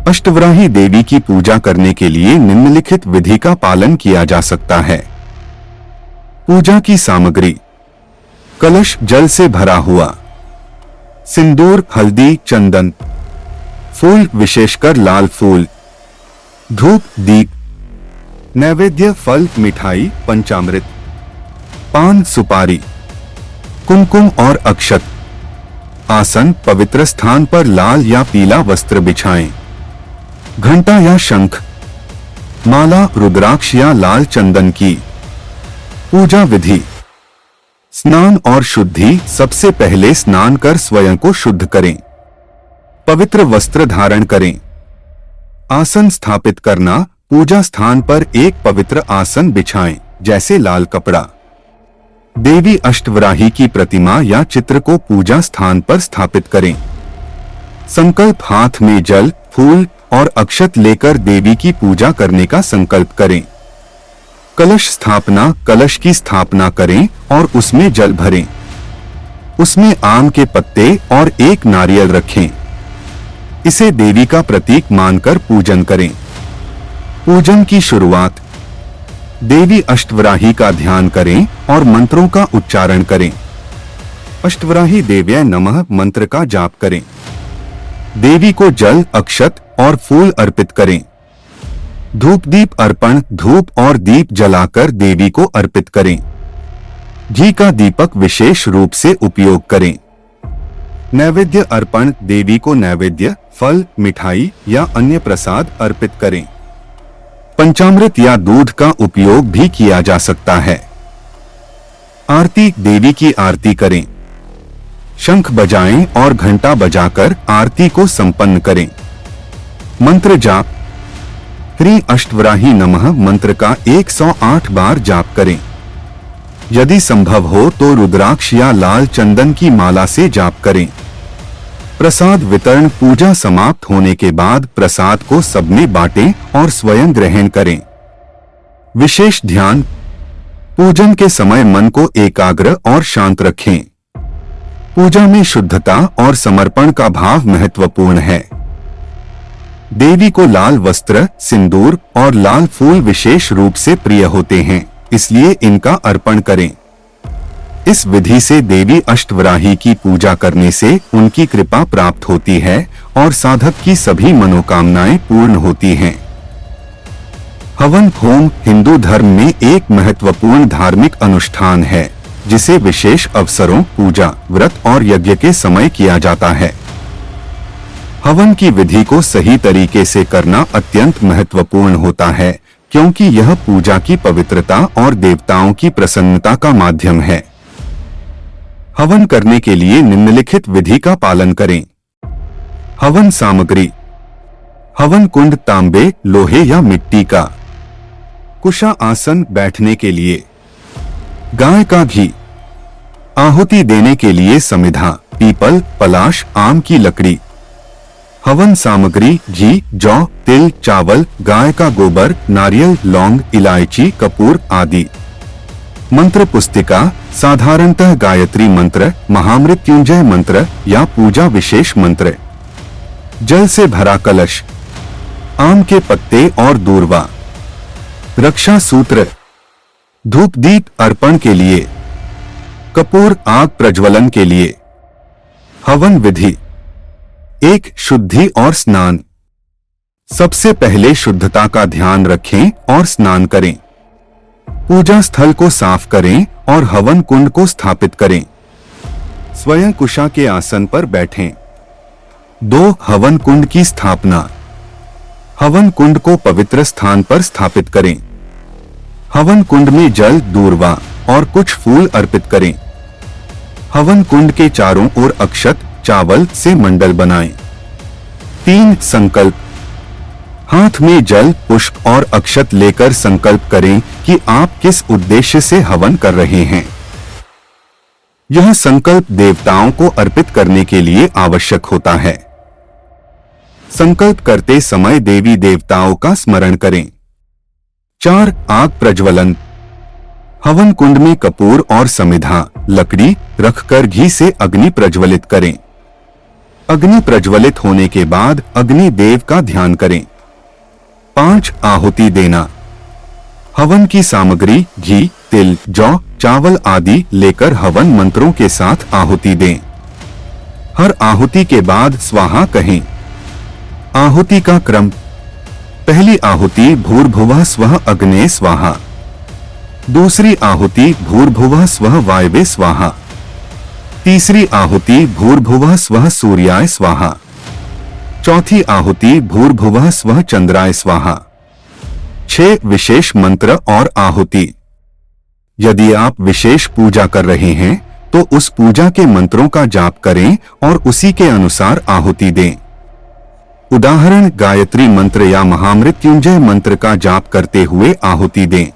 अष्टवराही देवी की पूजा करने के लिए निम्नलिखित विधि का पालन किया जा सकता है। पूजा की सामग्री: कलश जल से भरा हुआ, सिंदूर, हल्दी, चंदन, फूल विशेषकर लाल फूल, धूप, दीप, नैवेद्य फल, मिठाई, पंचामृत, पान, सुपारी, कुमकुम और अक्षत। आसन: पवित्र स्थान पर लाल या पीला वस्त्र बिछाएं। घंटा या शंख, माला, रुद्राक्ष या लाल चंदन की। पूजा विधि: स्नान और शुद्धि: सबसे पहले स्नान कर स्वयं को शुद्ध करें। पवित्र वस्त्र धारण करें। आसन स्थापित करना: पूजा स्थान पर एक पवित्र आसन बिछाएं, जैसे लाल कपड़ा। देवी अष्टवराही की प्रतिमा या चित्र को पूजा स्थान पर स्थापित करें। संकल्प: हाथ में जल, फूल और अक्षत लेकर देवी की पूजा करने का संकल्प करें। कलश स्थापना: कलश की स्थापना करें और उसमें जल भरें। उसमें आम के पत्ते और एक नारियल रखें। इसे देवी का प्रतीक मानकर पूजन करें। पूजन की शुरुआत: देवी अष्टवराही का ध्यान करें और मंत्रों का उच्चारण करें। अष्टवराही देव्यै नमः मंत्र का जाप करें। देवी को जल, अक्षत और फूल अर्पित करें। धूप दीप अर्पण: धूप और दीप जलाकर देवी को अर्पित करें। घी का दीपक विशेष रूप से उपयोग करें। नैवेद्य अर्पण: देवी को नैवेद्य, फल, मिठाई या अन्य प्रसाद अर्पित करें। पंचामृत या दूध का उपयोग भी किया जा सकता है। आरती: देवी की आरती करें। शंख बजाएं और घंटा बजाकर आरती को संपन्न करें। मंत्र जाप: ह्रीं अष्टवराही नमः मंत्र का 108 बार जाप करें। यदि संभव हो तो रुद्राक्ष या लाल चंदन की माला से जाप करें। प्रसाद वितरण: पूजा समाप्त होने के बाद प्रसाद को सब में बांटें और स्वयं ग्रहण करें। विशेष ध्यान: पूजन के समय मन को एकाग्र और शांत रखें। पूजा में शुद्धता और समर्पण का भाव महत्वपूर्ण है। देवी को लाल वस्त्र, सिंदूर और लाल फूल विशेष रूप से प्रिय होते हैं, इसलिए इनका अर्पण करें। इस विधि से देवी अष्टवराही की पूजा करने से उनकी कृपा प्राप्त होती है और साधक की सभी मनोकामनाएं पूर्ण होती हैं। हवन होम हिंदू धर्म में एक महत्वपूर्ण धार्मिक अनुष्ठान है, जिसे विशेष अवसरों, पूजा, व्रत और यज्ञ के समय किया जाता है। हवन की विधि को सही तरीके से करना अत्यंत महत्वपूर्ण होता है, क्योंकि यह पूजा की पवित्रता और देवताओं की प्रसन्नता का माध्यम है। हवन करने के लिए निम्नलिखित विधि का पालन करें। हवन सामग्री: हवन कुंड तांबे, लोहे या मिट्टी का। कुशा आसन बैठने के लिए। गाय का घी। आहुति देने के लिए समिधा, पीपल, पलाश, आम की लकड़ी। हवन सामग्री: घी, जौ, तिल, चावल, गाय का गोबर, नारियल, लौंग, इलायची, कपूर आदि। मंत्र पुस्तिका: साधारणतः गायत्री मंत्र, महामृत्युंजय मंत्र या पूजा विशेष मंत्र। जल से भरा कलश। आम के पत्ते और दूर्वा। रक्षा सूत्र। धूप दीप अर्पण के लिए। कपूर आग प्रज्वलन के लिए। हवन विधि: 1. शुद्धि और स्नान। सबसे पहले शुद्धता का ध्यान रखें और स्नान करें। पूजा स्थल को साफ करें और हवन कुंड को स्थापित करें। स्वयं कुशा के आसन पर बैठें। 2. हवन कुंड की स्थापना। हवन कुंड को पवित्र स्थान पर स्थापित करें। हवन कुंड में जल, दूर्वा और कुछ फूल अर्पित करें। हवन कुंड के चारों ओर अक्षत, चावल से मंडल बनाएं। 3. संकल्प। हाथ में जल, पुष्प और अक्षत लेकर संकल्प करें कि आप किस उद्देश्य से हवन कर रहे हैं। यह संकल्प देवताओं को अर्पित करने के लिए आवश्यक होता है। संकल्प करते समय देवी देवताओं का स्मरण करें। 4. आग प्रज्वलन। हवन कुंड में कपूर और समिधा, लकड़ी रखकर घी से अग्नि प्रज्वलित करें। अग्नि प्रज्वलित होने के बाद अग्नि देव का ध्यान करें। 5 आहुति देना। हवन की सामग्री घी, तिल, जौ, चावल आदि लेकर हवन मंत्रों के साथ आहुति दें। हर आहुति के बाद स्वाहा कहें। आहुति का क्रम। पहली आहुति भूर्भुवः स्वः अग्ने स्वाहा। दूसरी आहुति भूर्भुवः स्वः वायवे स्वाहा। तीसरी आहुति भूर्भुवः स्वः सूर्याय स्वाहा। चौथी आहुति भूर्भुवः स्वः चंद्राय स्वाहा। 6 विशेष मंत्र और आहुति। यदि आप विशेष पूजा कर रहे हैं तो उस पूजा के मंत्रों का जाप करें और उसी के अनुसार आहुति दें। उदाहरण, गायत्री मंत्र या महामृत्युंजय मंत्र का जाप करते हुए आहुति दें।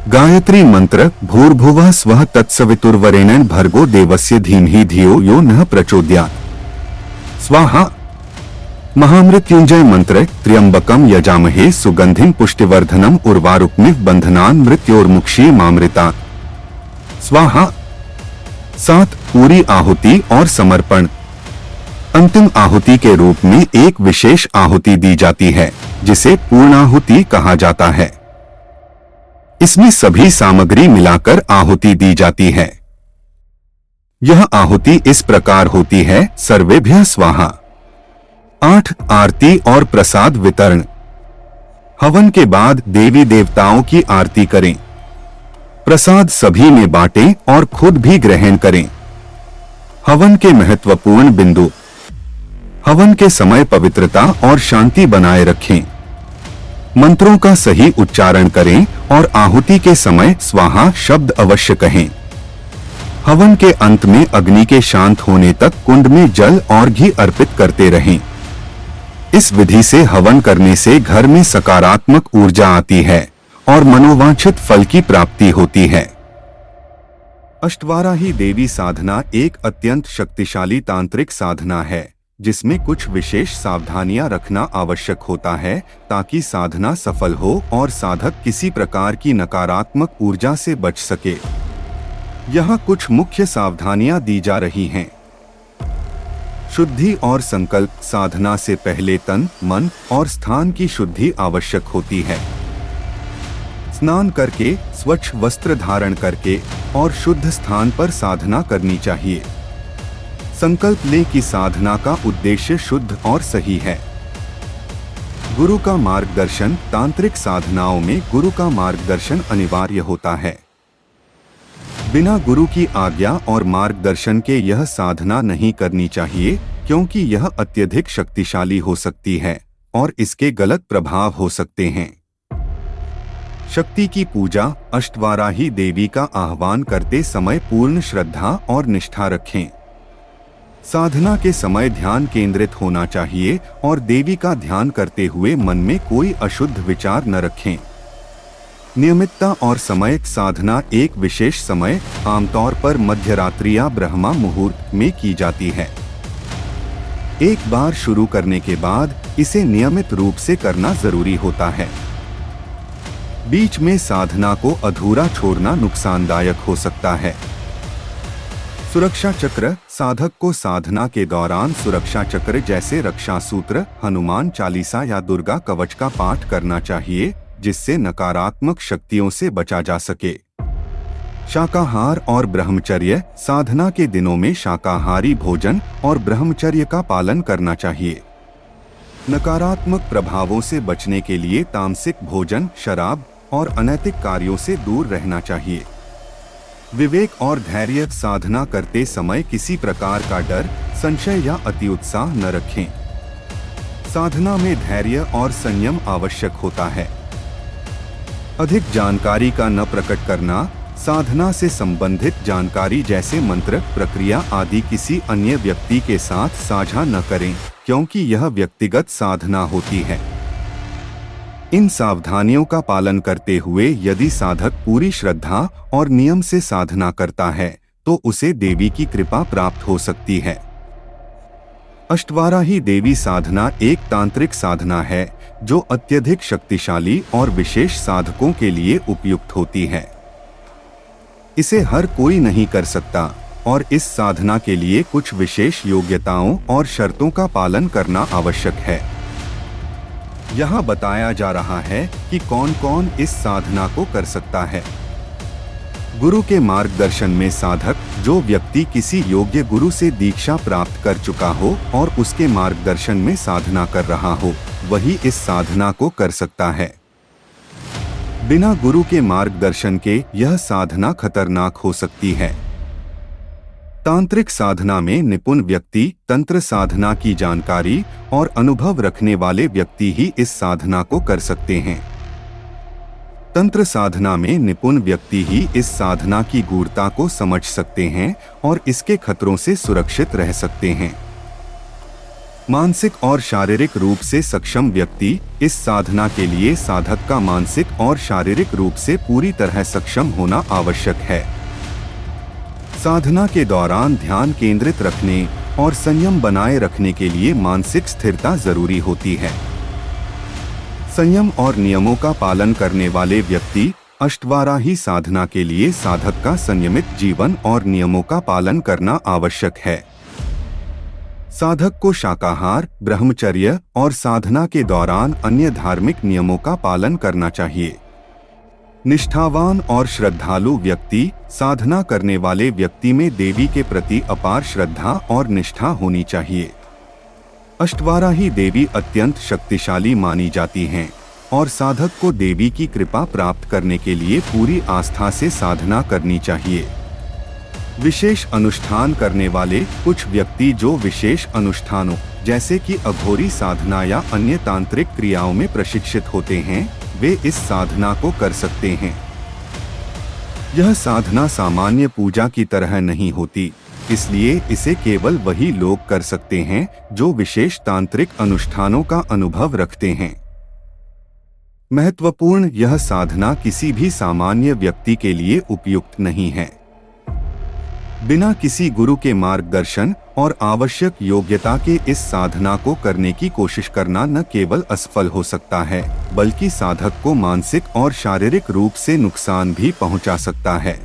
गायत्री मंत्र भूर्भुवः स्वः तत्सवितुर्वरेण्यं भर्गो देवस्य धीमहि धियो यो नः प्रचोदयात् स्वाहा। महामृत्युंजय मंत्र त्र्यंबकम यजामहे सुगंधिं पुष्टिवर्धनम उर्वारुकमिव बंधनान् मृत्योर्मुक्षीयमामृतात् स्वाहा। 7 पूरी आहुति और समर्पण। अंतिम आहुति के रूप में एक विशेष आहुति दी जाती है जिसे पूर्णाहुति कहा जाता है। इसमें सभी सामग्री मिलाकर आहुति दी जाती है। यह आहुति इस प्रकार होती है, सर्वेभ्यः स्वाहा। 8 आरती और प्रसाद वितरण। हवन के बाद देवी देवताओं की आरती करें। प्रसाद सभी में बांटें और खुद भी ग्रहण करें। हवन के महत्वपूर्ण बिंदु। हवन के समय पवित्रता और शांति बनाए रखें। मंत्रों का सही उच्चारण करें और आहुति के समय स्वाहा शब्द अवश्य कहें। हवन के अंत में अग्नि के शांत होने तक कुंड में जल और घी अर्पित करते रहें। इस विधि से हवन करने से घर में सकारात्मक ऊर्जा आती है और मनोवांछित फल की प्राप्ति होती है। अष्टवाराही देवी साधना एक अत्यंत शक्तिशाली तांत्रिक साधना है जिसमें कुछ विशेष सावधानियां रखना आवश्यक होता है ताकि साधना सफल हो और साधक किसी प्रकार की नकारात्मक ऊर्जा से बच सके। यहाँ कुछ मुख्य सावधानियां दी जा रही हैं। शुद्धि और संकल्प। साधना से पहले तन, मन और स्थान की शुद्धि आवश्यक होती है। स्नान करके, स्वच्छ वस्त्र धारण करके और शुद्ध स्थान पर साधना करनी चाहिए। संकल्प लें कि साधना का उद्देश्य शुद्ध और सही है। गुरु का मार्गदर्शन। तांत्रिक साधनाओं में गुरु का मार्गदर्शन अनिवार्य होता है। बिना गुरु की आज्ञा और मार्गदर्शन के यह साधना नहीं करनी चाहिए क्योंकि यह अत्यधिक शक्तिशाली हो सकती है और इसके गलत प्रभाव हो सकते हैं। शक्ति की पूजा। अष्टवाराही देवी का आह्वान करते समय पूर्ण श्रद्धा और निष्ठा रखें। साधना के समय ध्यान केंद्रित होना चाहिए और देवी का ध्यान करते हुए मन में कोई अशुद्ध विचार न रखें। नियमितता और समय। साधना एक विशेष समय, आमतौर पर मध्यरात्रि या ब्रह्मा मुहूर्त में की जाती है। एक बार शुरू करने के बाद इसे नियमित रूप से करना जरूरी होता है। बीच में साधना को अधूरा छोड़ना नुकसानदायक हो सकता है। सुरक्षा चक्र। साधक को साधना के दौरान सुरक्षा चक्र जैसे रक्षा सूत्र, हनुमान चालीसा या दुर्गा कवच का पाठ करना चाहिए जिससे नकारात्मक शक्तियों से बचा जा सके। शाकाहार और ब्रह्मचर्य। साधना के दिनों में शाकाहारी भोजन और ब्रह्मचर्य का पालन करना चाहिए। नकारात्मक प्रभावों से बचने के लिए तामसिक भोजन, शराब और अनैतिक कार्यों से दूर रहना चाहिए। विवेक और धैर्य। साधना करते समय किसी प्रकार का डर, संशय या अति उत्साह न रखें। साधना में धैर्य और संयम आवश्यक होता है। अधिक जानकारी का न प्रकट करना। साधना से संबंधित जानकारी जैसे मंत्र, प्रक्रिया आदि किसी अन्य व्यक्ति के साथ साझा न करें क्योंकि यह व्यक्तिगत साधना होती है। इन सावधानियों का पालन करते हुए यदि साधक पूरी श्रद्धा और नियम से साधना करता है तो उसे देवी की कृपा प्राप्त हो सकती है। अष्टवाराही देवी साधना एक तांत्रिक साधना है जो अत्यधिक शक्तिशाली और विशेष साधकों के लिए उपयुक्त होती है। इसे हर कोई नहीं कर सकता और इस साधना के लिए कुछ विशेष योग्यताओं और शर्तों का पालन करना आवश्यक है। यहाँ बताया जा रहा है कि कौन कौन इस साधना को कर सकता है। गुरु के मार्गदर्शन में साधक, जो व्यक्ति किसी योग्य गुरु से दीक्षा प्राप्त कर चुका हो और उसके मार्गदर्शन में साधना कर रहा हो, वही इस साधना को कर सकता है। बिना गुरु के मार्गदर्शन के यह साधना खतरनाक हो सकती है। तांत्रिक साधना में निपुण व्यक्ति, तंत्र साधना की जानकारी और अनुभव रखने वाले व्यक्ति ही इस साधना को कर सकते हैं। तंत्र साधना में निपुण व्यक्ति ही इस साधना की गूढ़ता को समझ सकते हैं और इसके खतरों से सुरक्षित रह सकते हैं। मानसिक और शारीरिक रूप से सक्षम व्यक्ति, इस साधना के लिए साधक का मानसिक और शारीरिक रूप से पूरी तरह सक्षम होना आवश्यक है। साधना के दौरान ध्यान केंद्रित रखने और संयम बनाए रखने के लिए मानसिक स्थिरता जरूरी होती है। संयम और नियमों का पालन करने वाले व्यक्ति, अष्टवाराही साधना के लिए साधक का संयमित जीवन और नियमों का पालन करना आवश्यक है। साधक को शाकाहार, ब्रह्मचर्य और साधना के दौरान अन्य धार्मिक नियमों का पालन करना चाहिए। निष्ठावान और श्रद्धालु व्यक्ति, साधना करने वाले व्यक्ति में देवी के प्रति अपार श्रद्धा और निष्ठा होनी चाहिए। अष्टवाराही देवी अत्यंत शक्तिशाली मानी जाती हैं और साधक को देवी की कृपा प्राप्त करने के लिए पूरी आस्था से साधना करनी चाहिए। विशेष अनुष्ठान करने वाले कुछ व्यक्ति जो विशेष अनुष्ठानों जैसे कि अघोरी साधना या अन्य तांत्रिक क्रियाओं में प्रशिक्षित होते हैं, वे इस साधना को कर सकते हैं। यह साधना सामान्य पूजा की तरह नहीं होती, इसलिए इसे केवल वही लोग कर सकते हैं जो विशेष तांत्रिक अनुष्ठानों का अनुभव रखते हैं। महत्वपूर्ण, यह साधना किसी भी सामान्य व्यक्ति के लिए उपयुक्त नहीं है। बिना किसी गुरु के मार्गदर्शन और आवश्यक योग्यता के इस साधना को करने की कोशिश करना न केवल असफल हो सकता है, बल्कि साधक को मानसिक और शारीरिक रूप से नुकसान भी पहुंचा सकता है।